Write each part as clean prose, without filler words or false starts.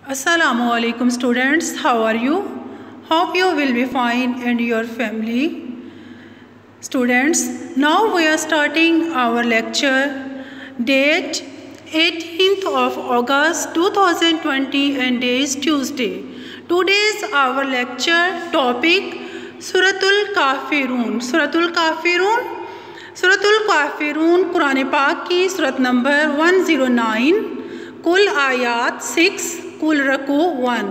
Assalamu alaikum students, how are you? Hope you will be fine and your family. Students, now we are starting our lecture. Date 18th of August 2020 and day is Tuesday. Today's our lecture topic Suratul Kafirun. Suratul Kafirun. Suratul Kafirun Quran Pak की सूरत number 109, कुल आयात 6, कुल रकू 1।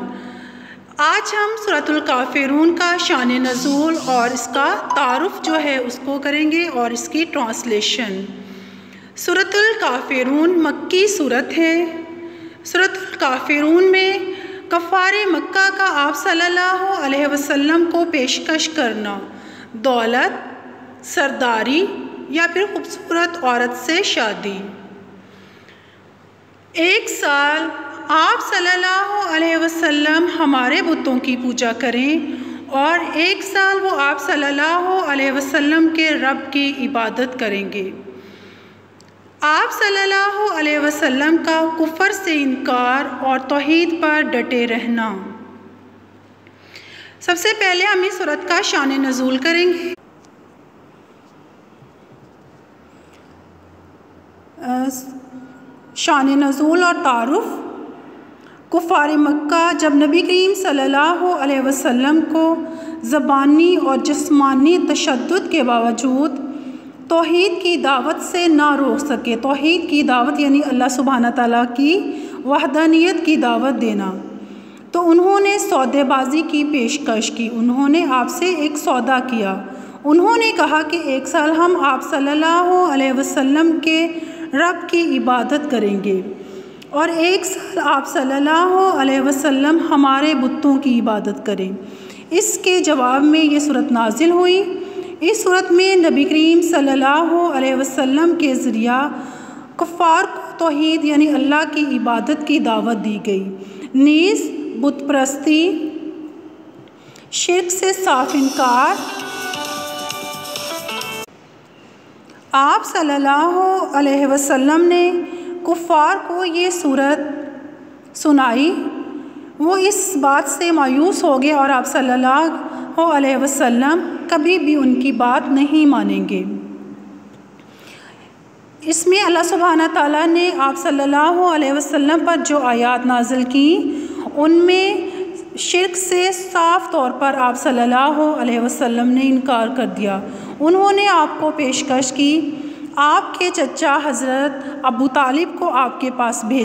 आज हम सूरतुल काफिरून का शान नज़ूल और इसका तारुफ जो है उसको करेंगे और इसकी ट्रांसलेशन। सूरतुल काफिरून मक्की सूरत है। सूरतुल काफिरून में कफ़ारे मक्का का आप सल्लल्लाहु अलैहि वसल्लम को पेशकश करना, दौलत, सरदारी या फिर खूबसूरत औरत से शादी। एक साल आप सल्लल्लाहु अलैहि वसल्लम हमारे बुतों की पूजा करें और एक साल वो आप सल्लल्लाहु अलैहि वसल्लम के रब की इबादत करेंगे। आप सल्लल्लाहु अलैहि वसल्लम का कुफर से इनकार और तौहीद पर डटे रहना। सबसे पहले हम इस सूरत का शान नज़ूल करेंगे। शान नज़ूल और तारुफ। कुफ़ार मक्का जब नबी करीम सल्लल्लाहु अलैहि वसल्लम को ज़बानी और जिस्मानी तशद्दुद के बावजूद तौहीद की दावत से ना रोक सके, तौहीद की दावत यानी अल्लाह सुब्हाना ताला की वहदानियत की दावत देना, तो उन्होंने सौदेबाजी की पेशकश की। उन्होंने आपसे एक सौदा किया। उन्होंने कहा कि एक साल हम आप सल्लल्लाहु अलैहि वसल्लम के रब की इबादत करेंगे और एक साल आप सल्लल्लाहु अलैहि वसल्लम हमारे बुतों की इबादत करें। इसके जवाब में ये सूरत नाजिल हुई। इस सूरत में नबी करीम सल्लल्लाहु अलैहि वसल्लम के ज़रिया कुफ़ार को तौहीद यानी अल्लाह की इबादत की दावत दी गई। नीज़ बुत परस्ती, शिर्क से साफ इनकार। आप सल्लल्लाहु अलैहि वसल्लम ने कुफ़ार को ये सूरत सुनाई। वो इस बात से मायूस हो गए और आप सल्लल्लाहु अलैहि वसल्लम कभी भी उनकी बात नहीं मानेंगे। इसमें अल्लाह सुब्हाना ताला ने आप सल्लल्लाहु अलैहि वसल्लम पर जो आयात नाज़िल की उनमें शिर्क से साफ़ तौर पर आप सल्लल्लाहु अलैहि वसल्लम ने इनकार कर दिया। उन्होंने आपको पेशकश की, आपके चचा हज़रत अबू तालिब को आपके पास भेज